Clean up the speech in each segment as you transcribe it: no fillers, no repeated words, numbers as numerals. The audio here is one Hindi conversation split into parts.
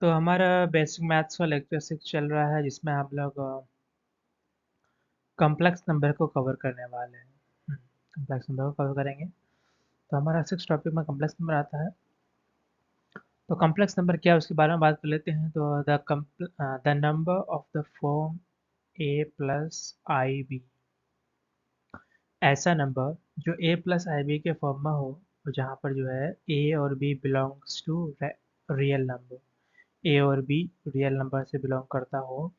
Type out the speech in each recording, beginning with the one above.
तो हमारा बेसिक मैथ्स का लेक्चर 6 चल रहा है जिसमें हम लोग कॉम्प्लेक्स नंबर को कवर करने वाले हैं। कॉम्प्लेक्स नंबर को कवर करेंगे। तो हमारा 6 टॉपिक में कॉम्प्लेक्स नंबर आता है। तो कॉम्प्लेक्स नंबर क्या है उसके बारे में बात कर लेते हैं। तो the number of the form a plus I B, ऐसा नंबर जो a प्लस आई बी के फॉर्म में हो, जहाँ पर जो है a और b belongs to real number, a और b रियल नंबर से बिलोंग करता हो,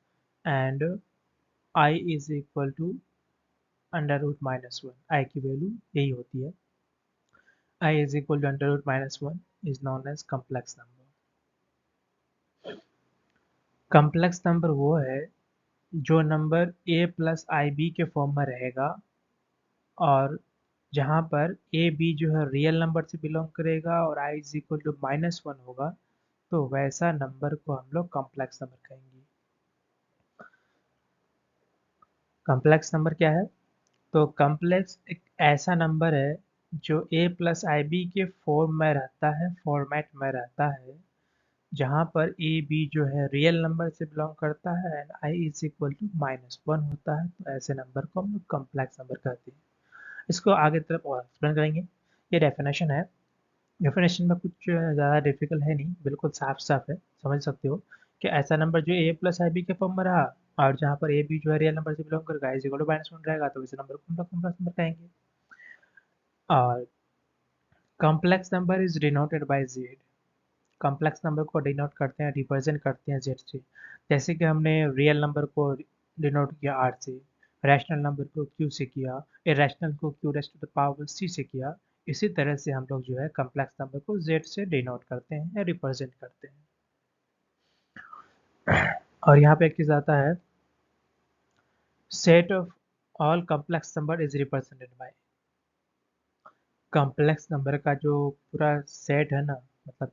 and i is equal to under root minus one. I की वैल्यू यही होती है। i is equal to under root minus one is known as complex number. Complex number वो है जो number a plus I B के फॉर्म में रहेगा, और जहाँ पर ए बी जो है रियल नंबर से बिलोंग करेगा और i is equal to minus one होगा, तो वैसा नंबर को हम लोग कॉम्प्लेक्स नंबर कहेंगे। कॉम्प्लेक्स नंबर क्या है? तो कॉम्प्लेक्स एक ऐसा नंबर है जो a प्लस आई बी के फॉर्म में रहता है, फॉर्मेट में रहता है, जहाँ पर ए बी जो है रियल नंबर से बिलोंग करता है and I is equal to minus one होता है। तो ऐसे नंबर को हम लोग कॉम्प्लेक्स नंबर कहते हैं। इसको आगे तरफ और एक्सप्लेन करेंगे। ये डेफिनेशन है। डेफिनेशन में कुछ ज़्यादा डिफिकल्ट है नहीं, बिल्कुल साफ साफ है, समझ सकते हो कि ऐसा नंबर जो a प्लस आई बी के फॉर्म में रहा और जहाँ पर ए बी जो है रियल नंबर से बिलोंग करेगा, is equal to minus one रहेगा, तो इस नंबर को हम लोग कॉम्प्लेक्स नंबर कहेंगे। और complex number is denoted by Z. Complex number को डिनोट करते हैं, रिप्रेजेंट करते हैं जेड से। जैसे कि हमने रियल नंबर को डिनोट किया आर से, रैशनल नंबर को क्यू से किया, इरेशनल को Q raised to the power C से किया, इसी तरह से हम लोग जो है कॉम्प्लेक्स नंबर को जेड से डिनोट करते हैं या रिप्रेजेंट करते हैं। और यहाँ पे एक चीज़ आता है, set of all complex number is represented by. Complex number का जो पूरा सेट है ना, मतलब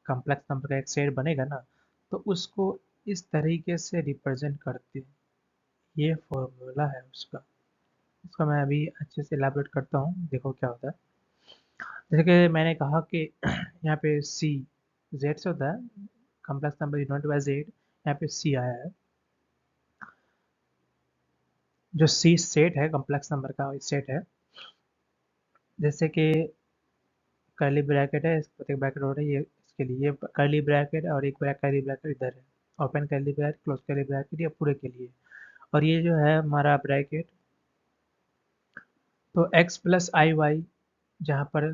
कॉम्प्लेक्स नंबर का एक सेट बनेगा ना, तो उसको इस तरीके से रिप्रेजेंट करते हैं। ये फॉर्मूला है उसका। उसका मैं अभी अच्छे से एलाबोरेट करता हूँ, देखो क्या होता है। जैसे कि मैंने कहा कि यहाँ पे सी जेड से होता है, complex number denoted by Z. यहाँ पे सी आया है, जो सी सेट है, कॉम्प्लेक्स नंबर का सेट है। जैसे कि कर्ली ब्रैकेट है, इसको एक ब्रैकेट हो रहा है, ये इसके लिए ये कर्ली ब्रैकेट और एक कर्ली ब्रैकेट इधर है, open curly bracket close curly bracket, ये पूरे के लिए। और ये जो है हमारा ब्रैकेट, तो x प्लस आई वाई, जहाँ पर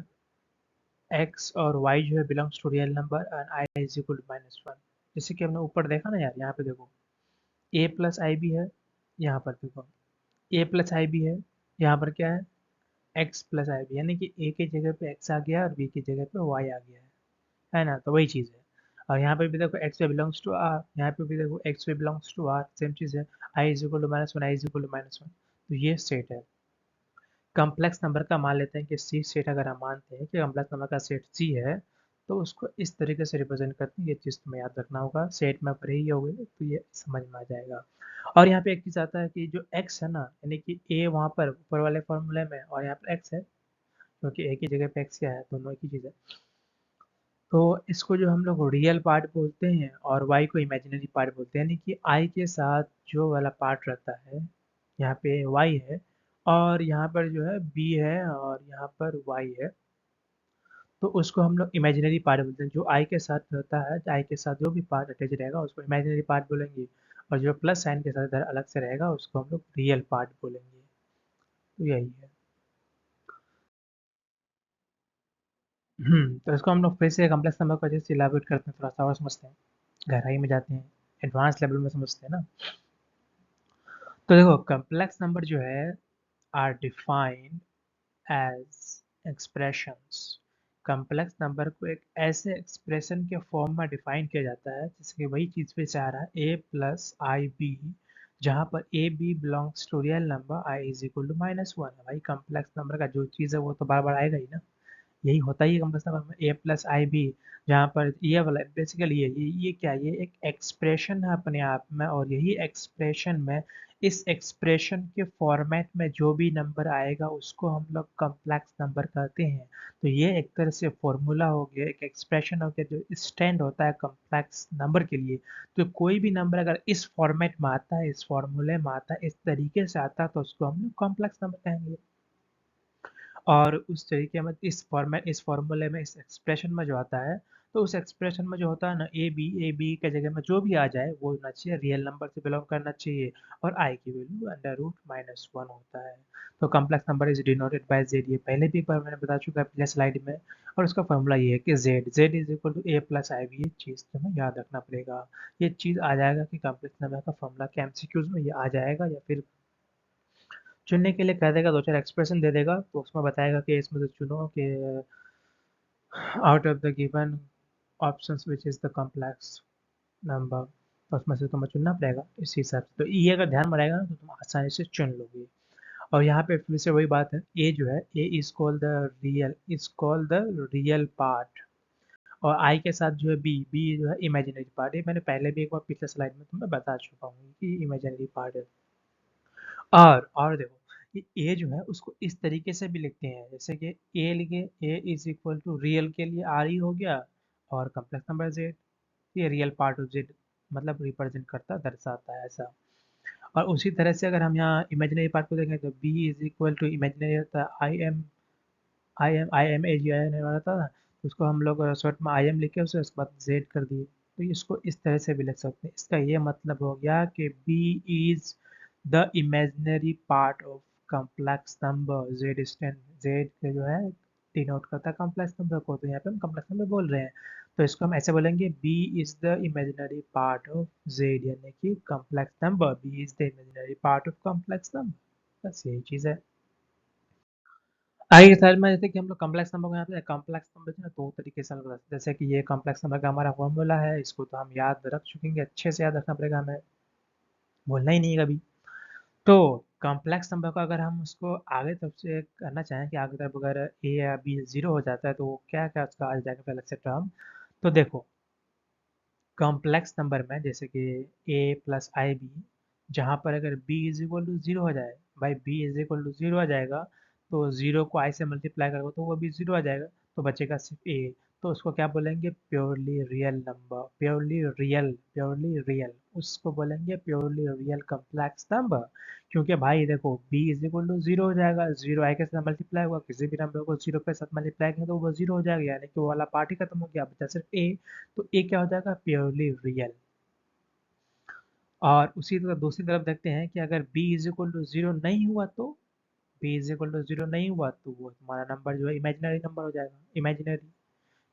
x और y जो है belongs to real number and i is equal to minus one. जैसे कि हमने ऊपर देखा ना यार, यहाँ पे देखो a प्लस आई भी है, यहाँ पर देखो a प्लस आई भी है, यहाँ पर क्या है x प्लस आई भी, यानी कि a की जगह पे x आ गया और b की जगह पे y आ गया है ना? तो वही चीज़ है। और यहाँ पे भी देखो x पे बिलोंग्स टू r, यहाँ पे भी देखो x पे बिलोंग्स टू r, सेम चीज़ है। i is equal to minus one, I is equal to minus one. तो ये सेट है। कॉम्प्लेक्स नंबर का मान लेते हैं कि सी सेट, अगर हम मानते हैं कि कॉम्प्लेक्स नंबर का सेट सी है, तो उसको इस तरीके से रिप्रेजेंट करते हैं। ये चीज़ तुम्हें याद रखना होगा, सेट में पढ़े ही होगे तो ये समझ में आ जाएगा। और यहाँ पे एक चीज़ आता है कि जो x है ना, यानी कि a वहाँ पर ऊपर वाले फॉर्मूले में और यहाँ पर x है, क्योंकि a की जगह पे x क्या है, दोनों एक ही चीज़ है। तो इसको जो हम लोग रियल पार्ट बोलते हैं और y को इमेजिनरी पार्ट बोलते हैं, यानी कि i के साथ जो वाला पार्ट रहता है, यहाँ पे y है और यहाँ पर जो है b है और यहाँ पर y है, तो उसको हम लोग इमेजिनरी पार्ट बोलते हैं। जो i के साथ रहता है, i के साथ जो भी पार्ट अटैच रहेगा उसको इमेजिनरी पार्ट बोलेंगे, और जो प्लस साइन के साथ इधर अलग से रहेगा उसको हम लोग रियल पार्ट बोलेंगे। तो यही है। तो इसको हम लोग फिर से कॉम्प्लेक्स नंबर को अच्छे से इलाबोरेट करते हैं, थोड़ा सा और समझते हैं, गहराई में जाते हैं, एडवांस लेवल में समझते हैं ना। तो देखो कॉम्प्लेक्स नंबर जो है are defined as expressions. Complex number को एक ऐसे एक्सप्रेशन के फॉर्म में डिफाइन किया जाता है जिसके वही चीज़ पे से आ रहा है, a प्लस आई बी, जहाँ पर A B belongs to real number, i is equal to minus one. भाई कॉम्प्लेक्स नंबर का जो चीज़ है वो तो बार बार आएगा ही ना, यही होता ही है कॉम्प्लेक्स नंबर में, ए प्लस आई बी, जहाँ पर ये वाला बेसिकली ये क्या, ये एक एक्सप्रेशन है अपने आप में, और यही एक्सप्रेशन में इस एक्सप्रेशन के फॉर्मेट में जो भी नंबर आएगा उसको हम लोग कॉम्प्लेक्स नंबर कहते हैं। तो ये एक तरह से फॉर्मूला हो गया, एक एक्सप्रेशन हो गया जो स्टैंड होता है कॉम्प्लेक्स नंबर के लिए। तो कोई भी नंबर अगर इस फॉर्मेट में आता है, इस फॉर्मूले में आता है, इस तरीके से आता है, तो उसको हम लोग कॉम्प्लेक्स नंबर कहेंगे। और उस तरीके में इस फॉर्मूले में, इस एक्सप्रेशन में जो आता है, तो उस एक्सप्रेशन में जो होता है ना, ए बी के जगह में जो भी आ जाए वो होना चाहिए रियल नंबर से बिलोंग करना चाहिए, और आई की वैल्यू √-1 होता है। तो complex number is denoted by Z, ये पहले भी एक बार मैंने बता चुका है पिछले स्लाइड में। और उसका फॉर्मूला ये है कि Z is equal to A plus I B. ये चीज़ तुम्हें याद रखना पड़ेगा। ये चीज़ आ जाएगा कि कॉम्प्लेक्स नंबर का फॉर्मूला क्या एमसीक्यूज में ये आ जाएगा, या फिर चुनने के लिए कह देगा, दो चार एक्सप्रेशन दे देगा, तो उसमें बताएगा कि इसमें से चुनो कि out of the given options which is the complex number. तो उसमें से तुम्हें चुनना पड़ेगा इस हिसाब से। तो ये अगर ध्यान में रहेगा ना तो तुम आसानी से चुन लोगे। और यहाँ पे फिर से वही बात है, ए जो है, A is called the real part, और आई के साथ जो है बी जो है इमेजिनरी पार्ट। ये मैंने पहले भी एक बार पिछले स्लाइड में तुम्हें बता चुका हूँ कि इमेजिनरी पार्ट है। और देखो, ये ए जो है उसको इस तरीके से भी लिखते हैं, जैसे कि ए लिखे, ए इज इक्वल टू रियल के लिए आर ई हो गया, और कॉम्प्लेक्स नंबर जेड, ये रियल पार्ट ऑफ जेड मतलब रिप्रेजेंट करता दर्शाता है ऐसा। और उसी तरह से अगर हम यहाँ इमेजिनरी पार्ट को देखें तो B is equal to imaginary होता है I M A ji I N वाला था ना, तो उसको हम लोग शॉर्ट में आई एम लिख के उसके बाद जेड कर दिए। तो इसको इस तरह से भी लिख सकते हैं। इसका ये मतलब हो गया कि B is the imaginary part of complex number. Z के जो है डिनोट करता है कॉम्प्लेक्स नंबर को, तो यहाँ पे हम कॉम्प्लेक्स नंबर बोल रहे हैं। तो इसको हम ऐसे बोलेंगे, B is the imaginary part of Z, यानी कि complex number, B is the imaginary part of complex number. बस यही चीज़ है। आगे के स्लाइड में जैसे कि हम लोग कॉम्प्लेक्स नंबर को यहाँ पे कॉम्प्लेक्स नंबर जो है दो तरीके से हम लोग जैसे कि ये कॉम्प्लेक्स नंबर का हमारा फॉर्मूला है, इसको तो हम याद रख चुकेंगे, अच्छे से याद रखना पड़ेगा हमें, भूलना ही नहीं है कभी। तो कॉम्प्लेक्स नंबर को अगर हम उसको आगे तरफ से करना चाहें कि आगे तरफ अगर ए या बी जीरो हो जाता है तो क्या क्या उसका आ जाएगा पहले से टर्म। तो देखो, कॉम्प्लेक्स नंबर में जैसे कि ए प्लस आई बी, जहाँ पर अगर B is equal to zero हो जाए, भाई B is equal to zero आ जाएगा, तो जीरो को आई से मल्टीप्लाई करोगे तो वो भी जीरो आ जाएगा, तो बचेगा सिर्फ ए। तो उसको क्या बोलेंगे, purely real number, purely real, उसको बोलेंगे प्योरली रियल कॉम्प्लेक्स नंबर। क्योंकि भाई देखो, B is equal to zero हो जाएगा, जीरो आई के साथ मल्टीप्लाई हुआ, किसी भी नंबर को जीरो के साथ मल्टीप्लाई करें तो वो जीरो हो जाएगा, यानी कि वो वाला पार्ट ही खत्म हो गया, बचा सिर्फ ए। तो ए क्या हो जाएगा, प्योरली रियल। और उसी तरह दूसरी तरफ देखते हैं कि अगर b is equal to zero नहीं हुआ, तो b is equal to zero नहीं हुआ तो वो हमारा नंबर जो है इमेजिनरी नंबर हो जाएगा, इमेजिनरी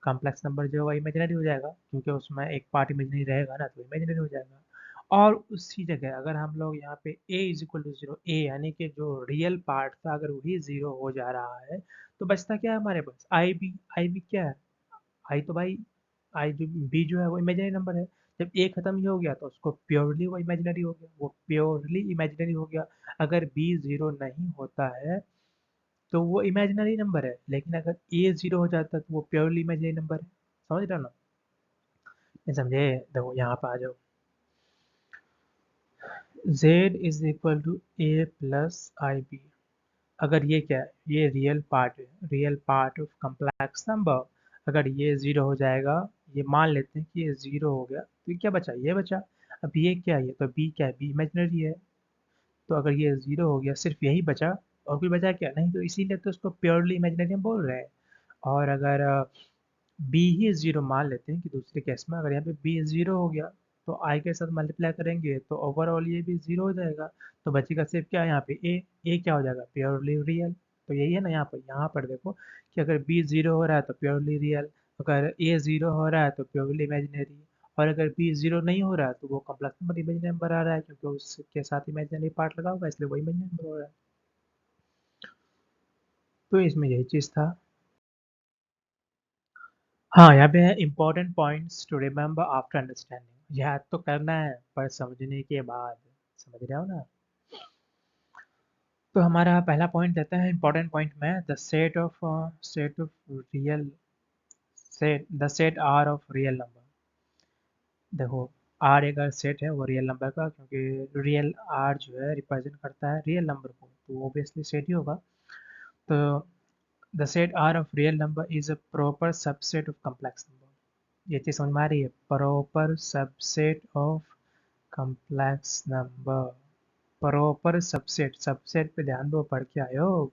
कॉम्प्लेक्स नंबर जो है इमेजिनरी हो जाएगा, क्योंकि उसमें एक पार्ट इमेजिनरी रहेगा ना, तो इमेजिनरी हो जाएगा। और उसी जगह अगर हम लोग यहाँ पे a is equal to zero, A यानी कि जो रियल पार्ट था अगर वही जीरो हो जा रहा है, तो बचता क्या है हमारे पास, आई बी क्या है, आई तो भाई, आई जो बी जो है वो इमेजिनरी नंबर है। जब ए खत्म ही हो गया तो उसको प्योरली वो इमेजिनरी हो गया, वो प्योरली इमेजिनरी हो गया। अगर बी जीरो नहीं होता है तो वो इमेजिनरी नंबर है, लेकिन अगर ए जीरो हो जाता है तो वो प्योरली इमेजिनरी नंबर है। समझ रहे हो ना, नहीं समझे, देखो यहाँ पे आ जाओ, z is equal to A plus I B. अगर ये क्या है, ये रियल पार्ट है, real part of complex number. अगर ये जीरो हो जाएगा, ये मान लेते हैं कि ये जीरो हो गया, तो ये क्या बचा, ये बचा। अब ये क्या है, ये तो बी क्या है, बी इमेजिनरी है। तो अगर ये जीरो हो गया, सिर्फ यही बचा, और कोई बचा क्या, नहीं, तो इसीलिए तो उसको प्योरली इमेजिनरी हम बोल रहे हैं। और अगर बी ही जीरो मान लेते हैं कि दूसरे केस में अगर यहाँ पे बी जीरो हो गया, तो आई के साथ मल्टीप्लाई करेंगे तो ओवरऑल ये भी जीरो हो जाएगा, तो बचेगा सिर्फ क्या, यहाँ पे ए क्या हो जाएगा, प्योरली रियल। तो यही है ना, यहाँ पर देखो कि अगर बी जीरो हो रहा है तो प्योरली रियल, अगर ए जीरो हो रहा है तो प्योरली इमेजिनरी, और अगर बी जीरो नहीं हो रहा है तो वो कॉम्प्लेक्स नंबर इमेजिनरी नंबर आ रहा है, क्योंकि उसके साथ इमेजिनरी पार्ट लगा होगा, इसलिए वो इमेजिनरी नंबर हो रहा है। तो इसमें यही चीज़ था। हाँ, यहाँ पे है important points to remember after understanding, याद तो करना है पर समझने के बाद, समझ रहे हो ना। तो हमारा पहला पॉइंट रहता है इम्पोर्टेंट पॉइंट में, the set R of real number. देखो, आर एक अगर सेट है वो रियल नंबर का, क्योंकि रियल आर जो है रिप्रेजेंट करता है रियल नंबर को, तो ऑब्वियसली सेट ही होगा। तो the set R of real number is a proper subset of complex number. ये चीज़ समझ में आ रही है? Proper subset of complex number. Proper subset, subset पे ध्यान दो, पढ़ के आयो।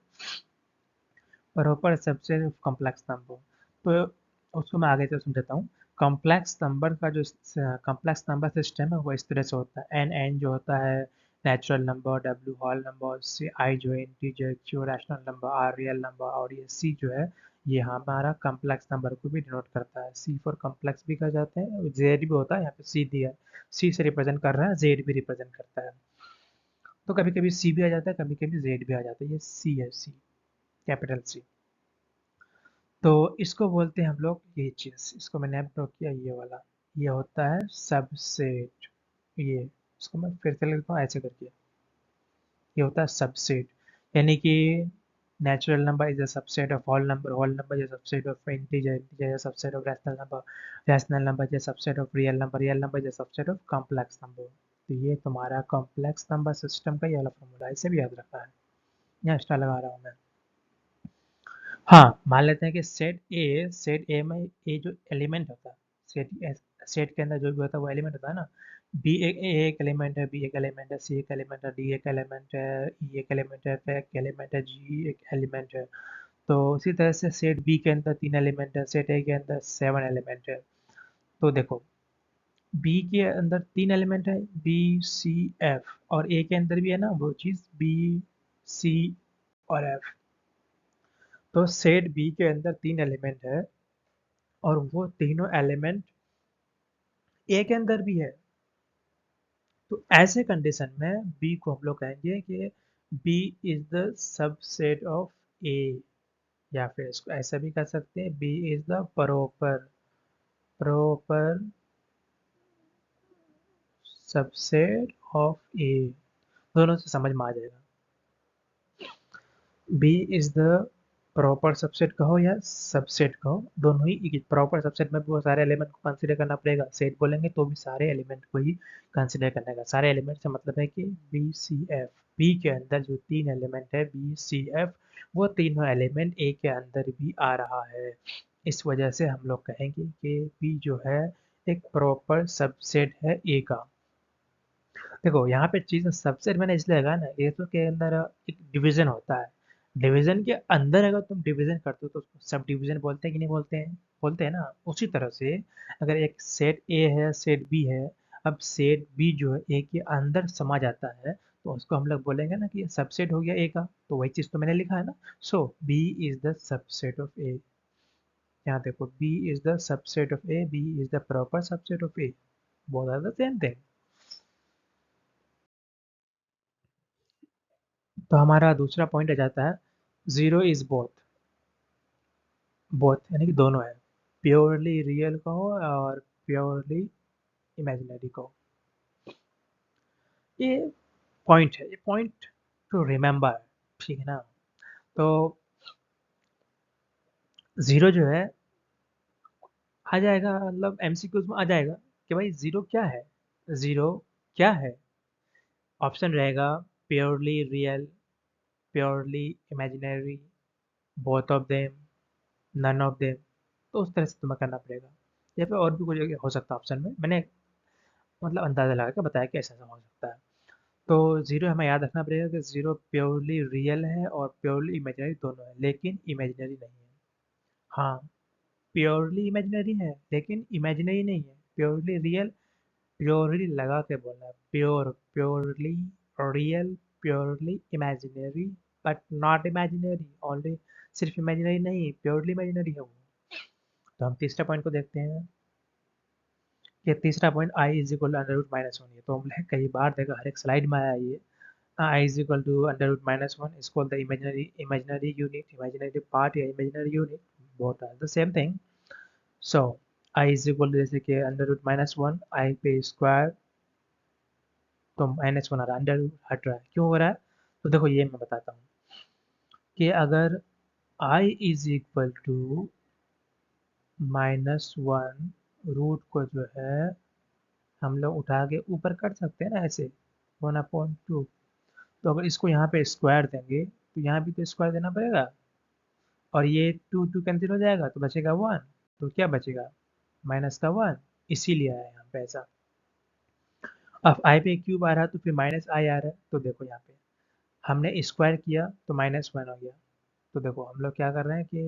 Proper subset of complex number, तो उसको मैं आगे से समझाता हूँ। कॉम्प्लेक्स नंबर का जो कॉम्प्लेक्स नंबर सिस्टम है वो इस तरह से होता है। एन जो होता है natural number, W whole number, C I जो है integer, Q rational number, R real number, और ये सी जो है ये हमारा कॉम्प्लेक्स नंबर को भी डिनोट करता है। सी फॉर कॉम्प्लेक्स भी कहा जाता है, जेड भी होता है, यहाँ पे सी दिया है, सी से रिप्रेजेंट कर रहा है, जेड भी रिप्रेजेंट करता है। तो कभी कभी सी भी आ जाता है, कभी कभी जेड भी आ जाता है। ये सी है, सी, कैपिटल सी। तो इसको बोलते हैं हम लोग, ये चीज़, इसको मैंने ड्रॉ किया ये वाला, ये होता है सबसेट। ये इसको मैं फिर से लिखता हूँ ऐसे करके, ये होता है सबसेट। यानी कि natural number is a subset of whole number is a subset of integer, integer is a subset of rational number is a subset of real number is a subset of complex number. तो ये तुम्हारा कॉम्प्लेक्स नंबर सिस्टम का ये वाला फॉर्मूला, इसे भी याद रखना है। यहाँ एक्स्ट्रा लगा रहा हूँ मैं। हाँ, मान लेते हैं कि सेट ए में ए जो एलिमेंट होता है, सेट के अंदर जो भी होता है वो एलिमेंट होता है ना। बी एक ए एक एलिमेंट है, बी एक एलिमेंट है, सी एक एलिमेंट है, डी एक एलिमेंट है, ई एक एलिमेंट है, एफ एक एलिमेंट है, जी एक एलिमेंट है। तो उसी तरह से सेट बी के अंदर 3 एलिमेंट है, सेट ए के अंदर 7 एलिमेंट है। तो देखो, बी के अंदर 3 एलिमेंट है, बी सी एफ, और ए के अंदर भी है ना वो चीज़, बी सी और एफ। तो सेट बी के अंदर 3 एलिमेंट है, और वो तीनों एलिमेंट ए के अंदर भी है। तो ऐसे कंडीशन में बी को हम लोग कहेंगे कि B is the subset of A, या फिर इसको ऐसा भी कह सकते हैं, B is the proper proper subset of A. दोनों से समझ में आ जाएगा। B is the proper subset कहो या सबसेट कहो, दोनों ही। प्रॉपर सबसेट में भी वो सारे एलिमेंट को कंसीडर करना पड़ेगा, सेट बोलेंगे तो भी सारे एलिमेंट को ही कंसीडर करने का। सारे एलिमेंट से मतलब है कि बी सी एफ, बी के अंदर जो 3 एलिमेंट है बी सी एफ, वो तीनों एलिमेंट ए के अंदर भी आ रहा है। इस वजह से हम लोग कहेंगे कि बी जो है एक प्रॉपर सबसेट है ए का। देखो यहाँ पे चीज़ सबसेट मैंने इसलिए लगा ना, ये तो के अंदर एक डिवीजन होता है, डिवीजन के अंदर अगर तुम डिवीजन करते हो तो उसको सब डिवीजन बोलते हैं कि नहीं बोलते हैं? बोलते हैं ना। उसी तरह से अगर एक सेट ए है, सेट बी है, अब सेट बी जो है ए के अंदर समा जाता है, तो उसको हम लोग बोलेंगे ना कि सबसेट हो गया ए का। तो वही चीज़ तो मैंने लिखा है ना। So B is the subset of A. यहाँ देखो, B is the subset of A, B is the proper subset of A, both are the same thing. तो हमारा दूसरा पॉइंट आ जाता है, जीरो इज बोथ। बोथ यानी कि दोनों है, प्योरली रियल कहो और प्योरली इमेजिनरी कहो। ये पॉइंट है, ये पॉइंट टू रिमेम्बर, ठीक है ना। तो जीरो जो है आ जाएगा, मतलब एमसीक्यूज में आ जाएगा कि भाई जीरो क्या है, जीरो क्या है। ऑप्शन रहेगा purely real, purely imaginary, both of them, none of them. तो उस तरह से तुम्हें करना पड़ेगा। या फिर और भी कुछ हो सकता है ऑप्शन में, मैंने मतलब अंदाजा लगा के बताया कि ऐसा ऐसा हो सकता है। तो जीरो हमें याद रखना पड़ेगा कि जीरो प्योरली रियल है और प्योरली इमेजिनरी दोनों है, लेकिन इमेजिनरी नहीं है। हाँ, प्योरली इमेजिनरी है लेकिन इमेजिनरी नहीं है, प्योरली रियल। प्योरली लगा के बोलना है, pure, purely real, purely imaginary, but not imaginary only. सिर्फ इमेजिनरी नहीं, प्योरली इमेजिनरी है वो। तो हम तीसरा पॉइंट को देखते हैं। ये तीसरा point I is equal under root minus one, ये तो हमने कई बार देखा, हर एक स्लाइड में आया ये। I is equal to under root minus 1 is called the imaginary unit, imaginary part या imaginary unit, both are the same thing. So I is equal to जैसे कि under root minus 1 I पे स्क्वायर, तो माइनस वन आ रहा है, अंडर रूट हट रहा है, क्यों हो रहा है? तो देखो ये मैं बताता हूँ कि अगर I is equal to minus one, root को जो है हम लोग उठा के ऊपर कर सकते हैं ना ऐसे, 1/2। तो अगर इसको यहाँ पे स्क्वायर देंगे तो यहाँ भी तो स्क्वायर देना पड़ेगा, और ये 2 कैंसिल हो जाएगा तो बचेगा 1। तो क्या बचेगा, माइनस का 1। इसीलिए आया यहाँ पे ऐसा। अब आई पे क्यूब आ रहा है तो फिर माइनस आई आ रहा है, तो देखो यहाँ पे हमने स्क्वायर किया तो -1 हो गया। तो देखो हम लोग क्या कर रहे हैं कि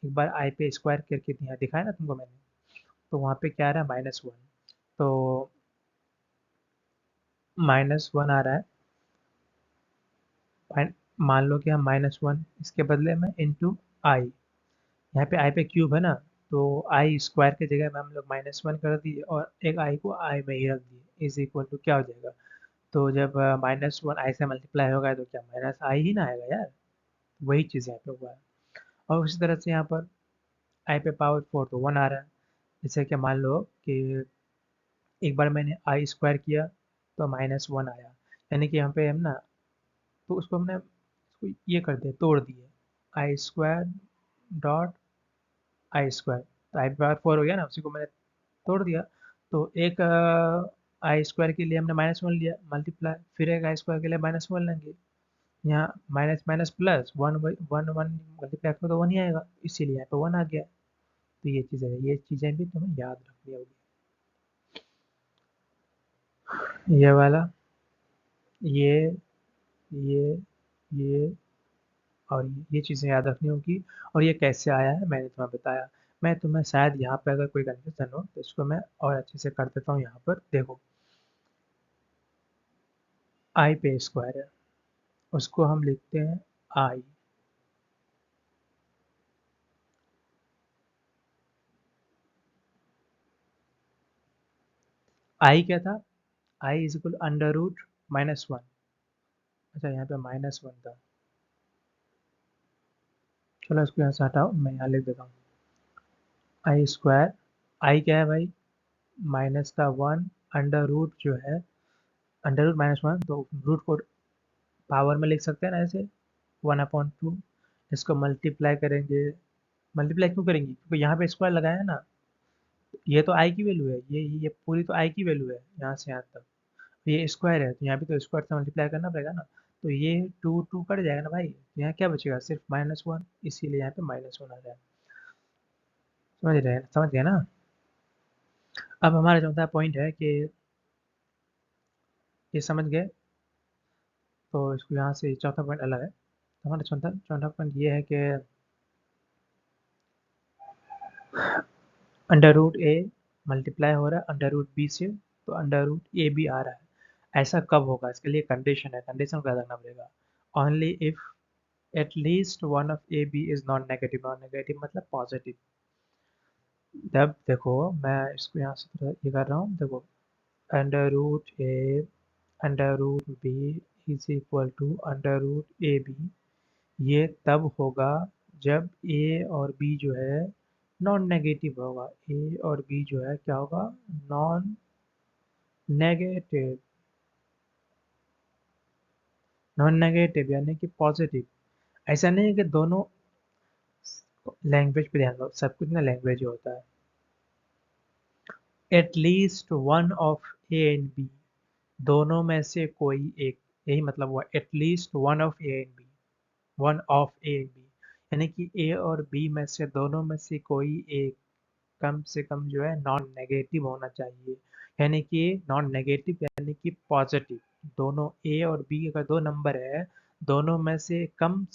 एक बार आई पे स्क्वायर करके यहाँ दिखाया ना तुमको मैंने, तो वहाँ पे क्या आ रहा है, -1। तो -1 आ रहा है। मान लो कि हम -1 इसके बदले में इंटू आई, यहाँ पे आई पे क्यूब है ना, तो आई स्क्वायर की जगह में हम लोग -1 कर दिए और एक आई को आई में ही रख दिए, इज इक्वल टू क्या हो जाएगा। तो जब -1 आई से मल्टीप्लाई होगा तो क्या माइनस आई ही ना आएगा यार। वही चीज़ यहाँ पे हुआ है। और उसी तरह से यहाँ पर आई पे पावर 4 तो 1 आ रहा है। जैसे कि मान लो कि एक बार मैंने आई स्क्वायर किया तो -1 आया, यानी कि यहाँ पे हम ना, तो उसको हमने उसको ये कर दिया, तोड़ दिए, आई स्क्वायर डॉट आई स्क्वायर, तो आई पावर 4 हो गया ना, उसी को मैंने तोड़ दिया। तो एक आई स्क्वायर के लिए हमने -1 लिया मल्टीप्लाई, फिर एक आई स्क्वायर के लिए -1 लेंगे। यहाँ minus minus plus one, one one multiply करो तो 1 ही आएगा, इसीलिए यहाँ पे 1 आ गया। तो ये चीज़ है, ये चीज़ें भी तुम्हें याद रखनी होगी। ये वाला, ये ये ये और ये चीज़ें याद रखनी होगी। और ये कैसे आया है मैंने तुम्हें बताया। मैं तुम्हें शायद यहाँ पे अगर कोई कंफ्यूजन हो तो इसको मैं और अच्छे से कर देता हूँ। यहाँ पर देखो, आई पे स्क्वायर है, उसको हम लिखते हैं आई। आई क्या था, आई इज इक्वल √-1। अच्छा यहाँ पे -1 था, चलो इसको यहाँ से हटाओ, मैं यहाँ लिख देता हूँ आई स्क्वायर। आई क्या है भाई, माइनस का 1, अंडर रूट जो है, अंडर रूट -1, तो रूट को पावर में लिख सकते हैं ना ऐसे, 1/2। इसको मल्टीप्लाई करेंगे, मल्टीप्लाई क्यों करेंगे, क्योंकि यहाँ पे स्क्वायर लगाया है ना, ये तो आई की वैल्यू है, ये पूरी तो आई की वैल्यू है यहाँ से यहाँ तक। ये स्क्वायर है तो यहाँ भी तो स्क्वायर से मल्टीप्लाई करना पड़ेगा ना, तो ये 2 कट जाएगा ना भाई, तो यहाँ क्या बचेगा, सिर्फ -1, इसीलिए यहाँ पे -1 आ रहा है। समझ गए ना। अब हमारा चौथा पॉइंट है कि ये समझ गए, तो इसको यहाँ से चौथा पॉइंट अलग है। तो हमारा चौथा चौथा पॉइंट ये है कि √a मल्टीप्लाई हो रहा है √b से, तो √a भी आ रहा है। ऐसा कब होगा, इसके लिए कंडीशन है, कंडीशन क्या करना पड़ेगा, only if at least one of A B is non negative. Non negative मतलब पॉजिटिव। जब देखो मैं इसको यहाँ से थोड़ा ये कर रहा हूँ, देखो √a √b is equal to √ab। ये तब होगा जब ए और बी जो है नॉन नेगेटिव होगा। ए और बी जो है क्या होगा, नॉन नेगेटिव। नॉन नेगेटिव यानी कि पॉजिटिव। ऐसा नहीं है कि दोनों, लैंग्वेज पे ध्यान दो, सब कुछ ना लैंग्वेज होता है। At least one of A and B, दोनों में से कोई एक, यही मतलब हुआ at least one of A and B. One of A and B यानी कि ए और बी में से दोनों में से कोई एक कम से कम जो है नॉन नेगेटिव होना चाहिए। यानी कि नॉन नेगेटिव यानी कि पॉजिटिव। दोनों ए और बी अगर दो नंबर है, दोनों में से कम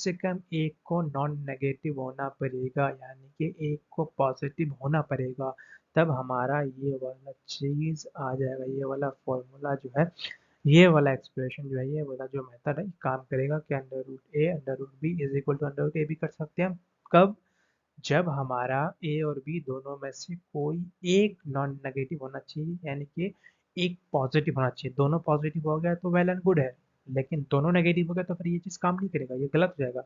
एक को नॉन नेगेटिव होना पड़ेगा, यानी कि एक को पॉजिटिव होना पड़ेगा। तब हमारा ये वाला चीज आ जाएगा, ये वाला फॉर्मूला जो है, ये वाला एक्सप्रेशन जो है, ये वाला जो मेथड है काम करेगा कि √a √b is equal to √a भी कर सकते हैं हम। कब, जब हमारा ए और बी दोनों में से कोई एक नॉन नेगेटिव होना चाहिए, यानी कि एक पॉजिटिव होना चाहिए। दोनों पॉजिटिव हो गया तो वेल एंड गुड है, लेकिन दोनों नेगेटिव हो गया तो फिर ये चीज़ काम नहीं करेगा, ये गलत हो जाएगा।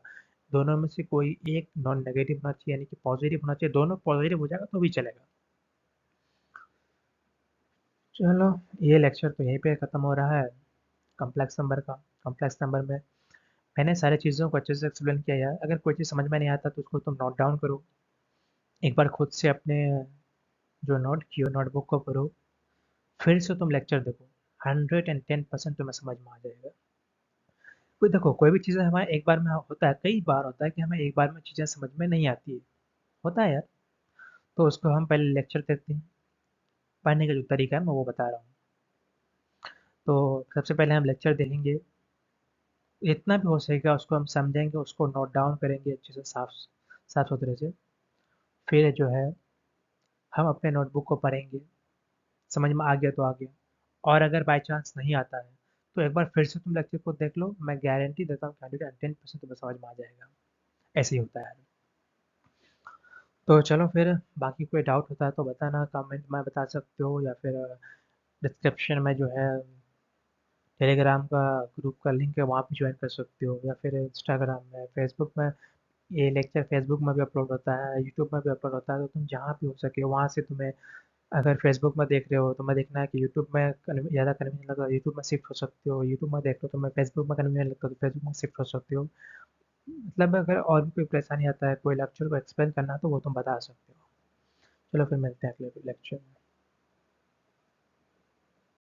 दोनों में से कोई एक नॉन नेगेटिव होना चाहिए, यानी कि पॉजिटिव होना चाहिए। दोनों पॉजिटिव हो जाएगा तो भी चलेगा। चलो, ये लेक्चर तो यहीं पे ख़त्म हो रहा है, कॉम्प्लेक्स नंबर का। कॉम्प्लेक्स नंबर में मैंने सारी चीज़ों को अच्छे से एक्सप्लेन किया यार। अगर कोई चीज़ समझ में नहीं आता तो उसको तुम नोट डाउन करो, एक बार खुद से अपने जो नोट किए नोटबुक को पढ़ो, फिर से तुम लेक्चर देखो, 110% तुम्हें समझ में आ जाएगा। कोई देखो, कोई भी चीज़ें हमारे एक बार में होता है, कई बार होता है कि हमें एक बार में चीज़ें समझ में नहीं आती है, होता है यार। तो उसको हम पहले लेक्चर देखते हैं, पढ़ने का जो तरीका है मैं वो बता रहा हूँ। तो सबसे पहले हम लेक्चर देखेंगे, जितना भी हो सकेगा उसको हम समझेंगे, उसको नोट डाउन करेंगे अच्छे से, साफ साफ सुथरे से। फिर जो है हम अपने नोटबुक को पढ़ेंगे, समझ में आ गया तो आ गया, और अगर बाई चांस नहीं आता है तो एक बार फिर से तुम लेक्चर को देख लो, मैं गारंटी देता हूँ 110% तुम्हें समझ में आ जाएगा। ऐसे ही होता है। तो चलो फिर, बाकी कोई डाउट होता है तो बताना, कमेंट में बता सकते हो, या फिर डिस्क्रिप्शन में जो है टेलीग्राम का ग्रुप का लिंक है, वहाँ पे ज्वाइन कर सकते हो, या फिर इंस्टाग्राम में, फेसबुक में। ये लेक्चर फेसबुक में भी अपलोड होता है, यूट्यूब में भी अपलोड होता है, तो तुम जहाँ भी हो सके वहाँ से तुम्हें, अगर फेसबुक में देख रहे हो तो मैं देखना है कि यूट्यूब में ज़्यादा कन्वीनियंट लगता है, यूट्यूब में शिफ्ट हो सकते हो, यूट्यूब में देख रहे हो तो मैं फेसबुक में कन्वीनियंट लगता है तो फेसबुक में शिफ्ट हो सकते हो। मतलब अगर और भी कोई परेशानी आता है, कोई लेक्चर को एक्सप्लेन करना है तो वो तुम बता सकते हो। चलो फिर मिलते हैं अगले लेक्चर में।